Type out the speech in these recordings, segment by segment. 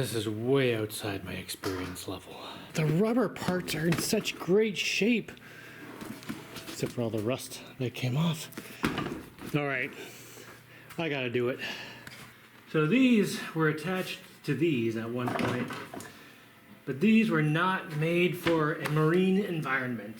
This is way outside my experience level. The rubber parts are in such great shape. Except for all the rust that came off. All right, I gotta do it. So these were attached to these at one point, but these were not made for a marine environment.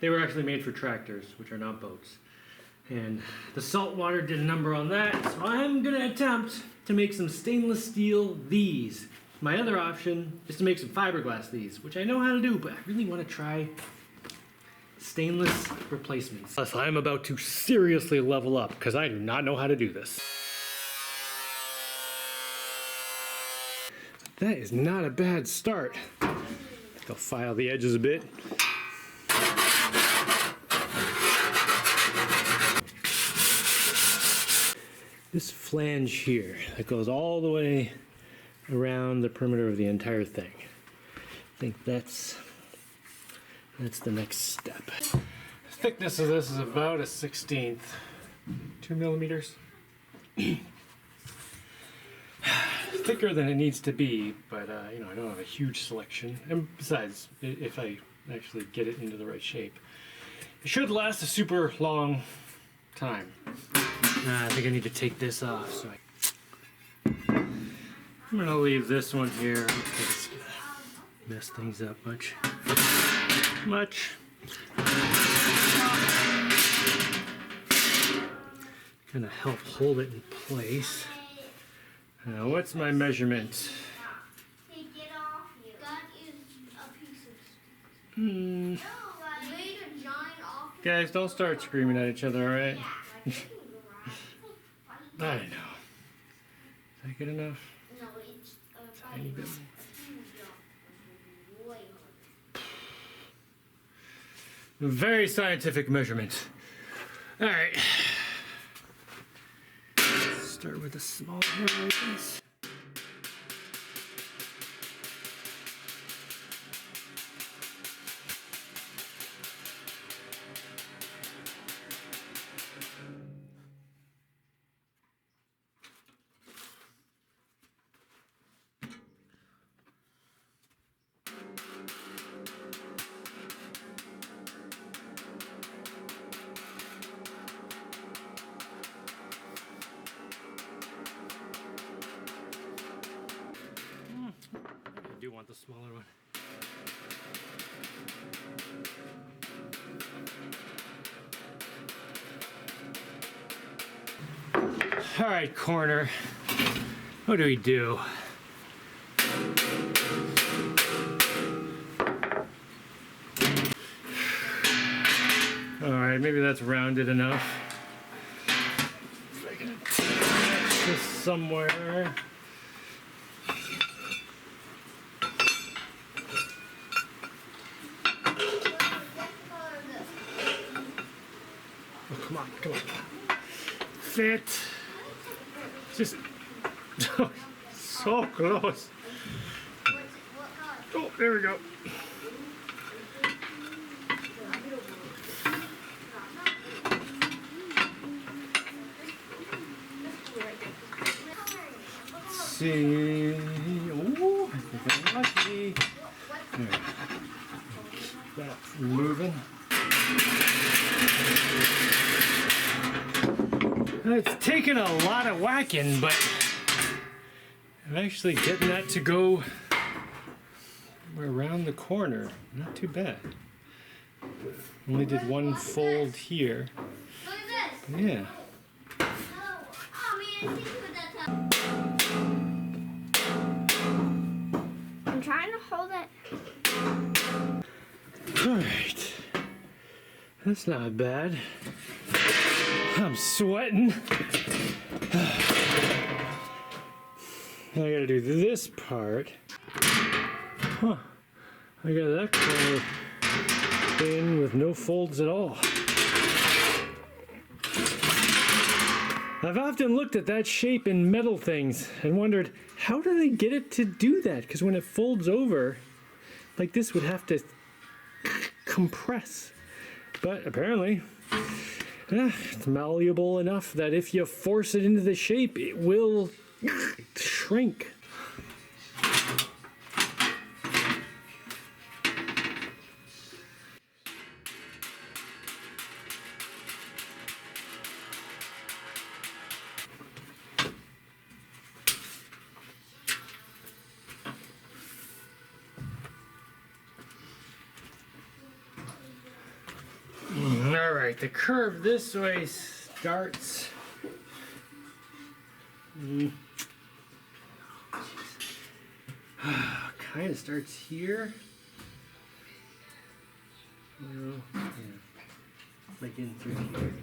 They were actually made for tractors, which are not boats. And the salt water did a number on that, so I'm gonna attempt to make some stainless steel these. My other option is to make some fiberglass these, which I know how to do, but I really want to try stainless replacements. Plus, I'm about to seriously level up because I do not know how to do this. That is not a bad start. I'll file the edges a bit. This flange here that goes all the way around the perimeter of the entire thing. I think that's the next step. The thickness of this is about a 1/16, 2 millimeters. Thicker than it needs to be, but you know, I don't have a huge selection. And besides, if I actually get it into the right shape, it should last a super long time. I think I need to take this off. So I'm gonna leave this one here. It's gonna mess things up much. Gonna help hold it in place. Now, what's my measurement? Guys, don't start screaming at each other, alright? I know. Is that good enough? No, it's tiny bit more. Very scientific measurement. Alright. Let's start with a small one like this. I do want the smaller one. All right, corner. What do we do? All right, maybe that's rounded enough. If I can attach this somewhere. Oh, come on. Fit. Just so close. Oh, there we go. Let's see. Oh, I think I'm lucky. There. Keep that moving. It's taken a lot of whacking, but I'm actually getting that to go around the corner. Not too bad. Only did one fold here. Look at this. Yeah. I'm trying to hold it. Alright. That's not bad. I'm sweating. Now I gotta do this part. Huh. I got that corner in with no folds at all. I've often looked at that shape in metal things and wondered, how do they get it to do that? Because when it folds over, like this would have to compress. But apparently, it's malleable enough that if you force it into the shape, it will shrink. All right, the curve this way starts. Kind of starts here. Yeah, like in through here.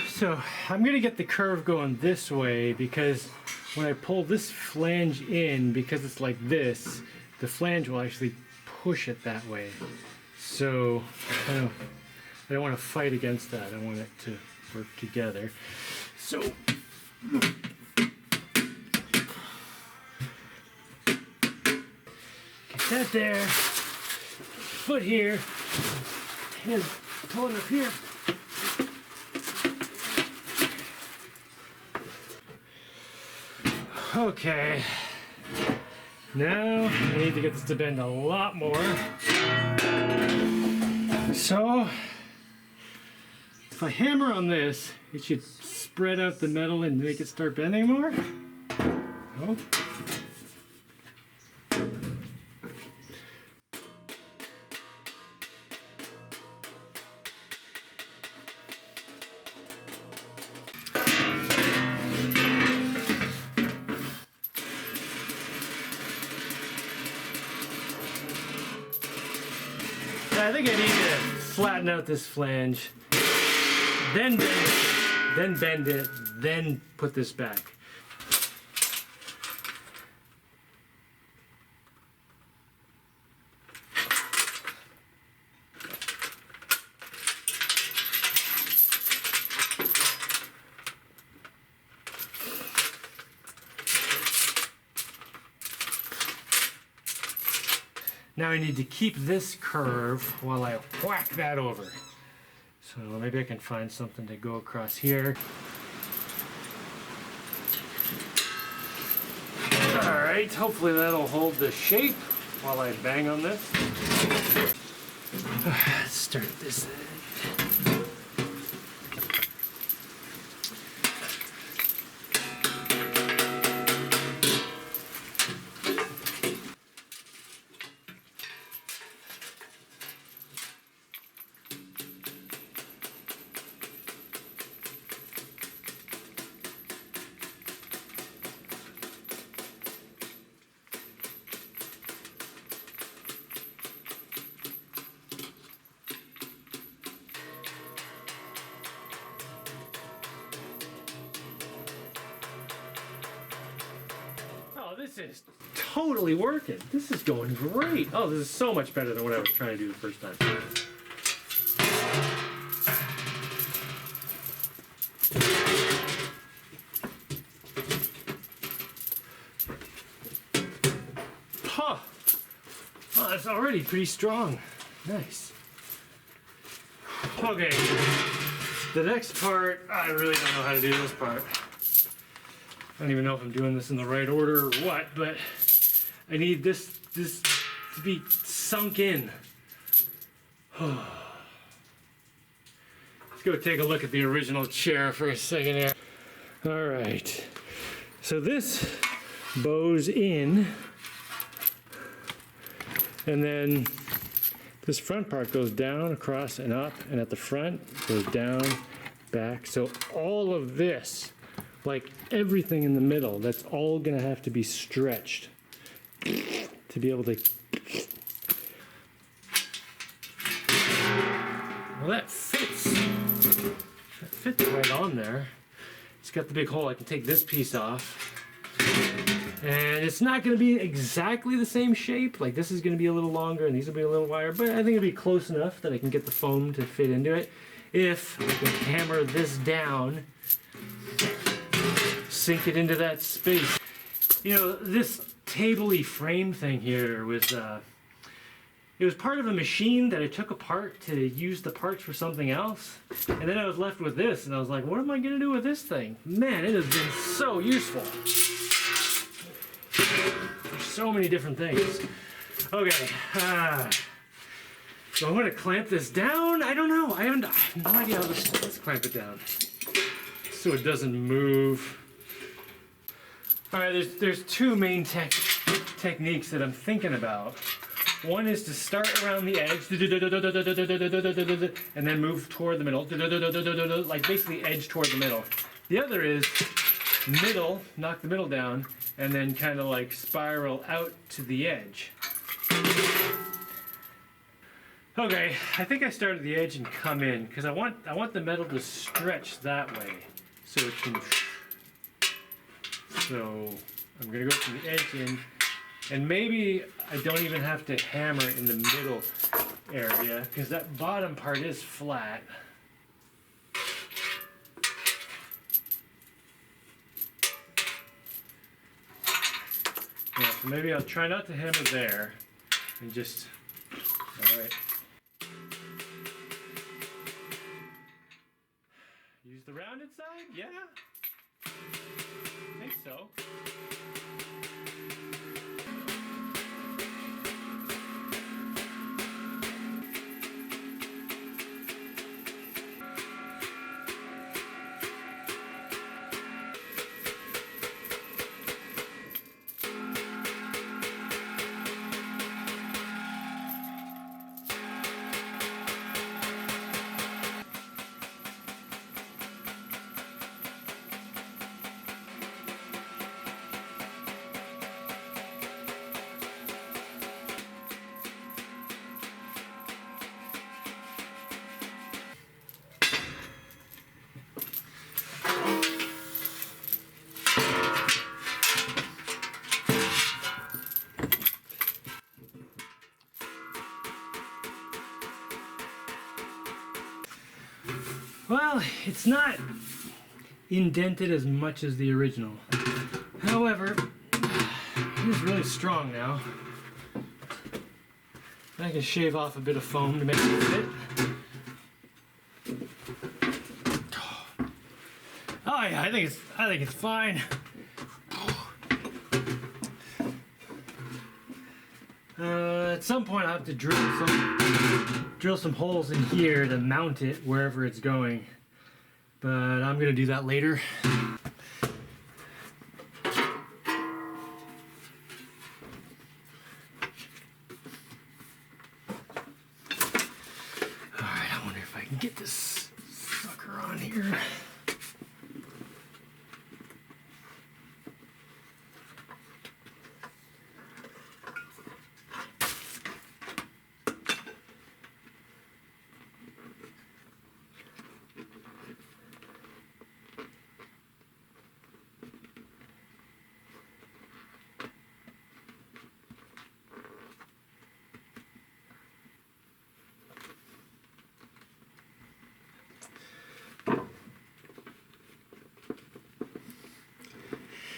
So I'm gonna get the curve going this way because when I pull this flange in, because it's like this, the flange will actually push it that way. So I don't want to fight against that. I want it to work together. So get that there. Foot here. And pull it up here. Okay. Now I need to get this to bend a lot more. So if I hammer on this, it should spread out the metal and make it start bending more. Oh. I think I need to flatten out this flange, then bend it, then put this back. Now I need to keep this curve while I whack that over. So maybe I can find something to go across here. All right, hopefully that'll hold the shape while I bang on this. Let's start this. This is totally working. This is going great. Oh, this is so much better than what I was trying to do the first time. Huh. Oh, that's already pretty strong. Nice. Okay. The next part, I really don't know how to do this part. I don't even know if I'm doing this in the right order or what, but I need this to be sunk in. Let's go take a look at the original chair for a second here. All right, so this bows in, and then this front part goes down, across, and up, and at the front goes down, back. So all of this, like everything in the middle, that's all gonna have to be stretched to be able to. Well, that fits. That fits right on there. It's got the big hole. I can take this piece off. And it's not gonna be exactly the same shape. Like this is gonna be a little longer and these will be a little wider, but I think it'll be close enough that I can get the foam to fit into it. If I can hammer this down, sink it into that space. You know, this table-y frame thing here was, it was part of a machine that I took apart to use the parts for something else. And then I was left with this, and I was like, what am I gonna do with this thing? Man, it has been so useful. For so many different things. Okay, so I'm gonna clamp this down. I don't know, I have no idea how this, let's clamp it down so it doesn't move. All right, there's two main techniques that I'm thinking about. One is to start around the edge, and then move toward the middle, like basically edge toward the middle. The other is middle, knock the middle down, and then kind of like spiral out to the edge. Okay, I think I started the edge and come in because I want the metal to stretch that way, so it can. So I'm gonna go from the edge in, and maybe I don't even have to hammer in the middle area because that bottom part is flat. Yeah, so maybe I'll try not to hammer there and just. All right. Use the rounded side? Yeah. I think so. Well, it's not indented as much as the original. However, it is really strong now. I can shave off a bit of foam to make it fit. Oh yeah, I think it's fine. At some point I'll have to drill some holes in here to mount it wherever it's going. But I'm gonna do that later. Alright, I wonder if I can get this sucker on here.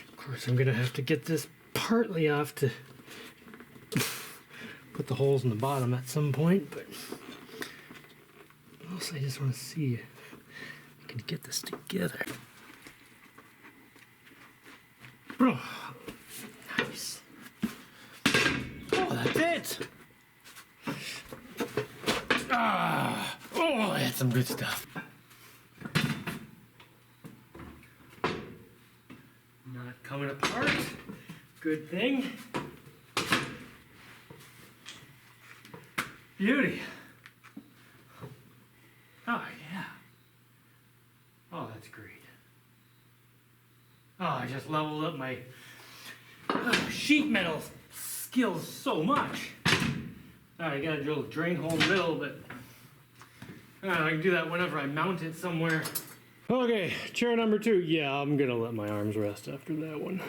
Of course, I'm gonna have to get this partly off to put the holes in the bottom at some point, but also I just want to see if I can get this together. Oh, nice. Oh, that's it. Ah, oh, that's some good stuff. Not coming apart. Good thing. Beauty. Oh, yeah. Oh, that's great. Oh, I just leveled up my sheet metal skills so much. Alright, I gotta drill a drain hole in the middle, but I can do that whenever I mount it somewhere. Okay, chair number 2. Yeah, I'm gonna let my arms rest after that one.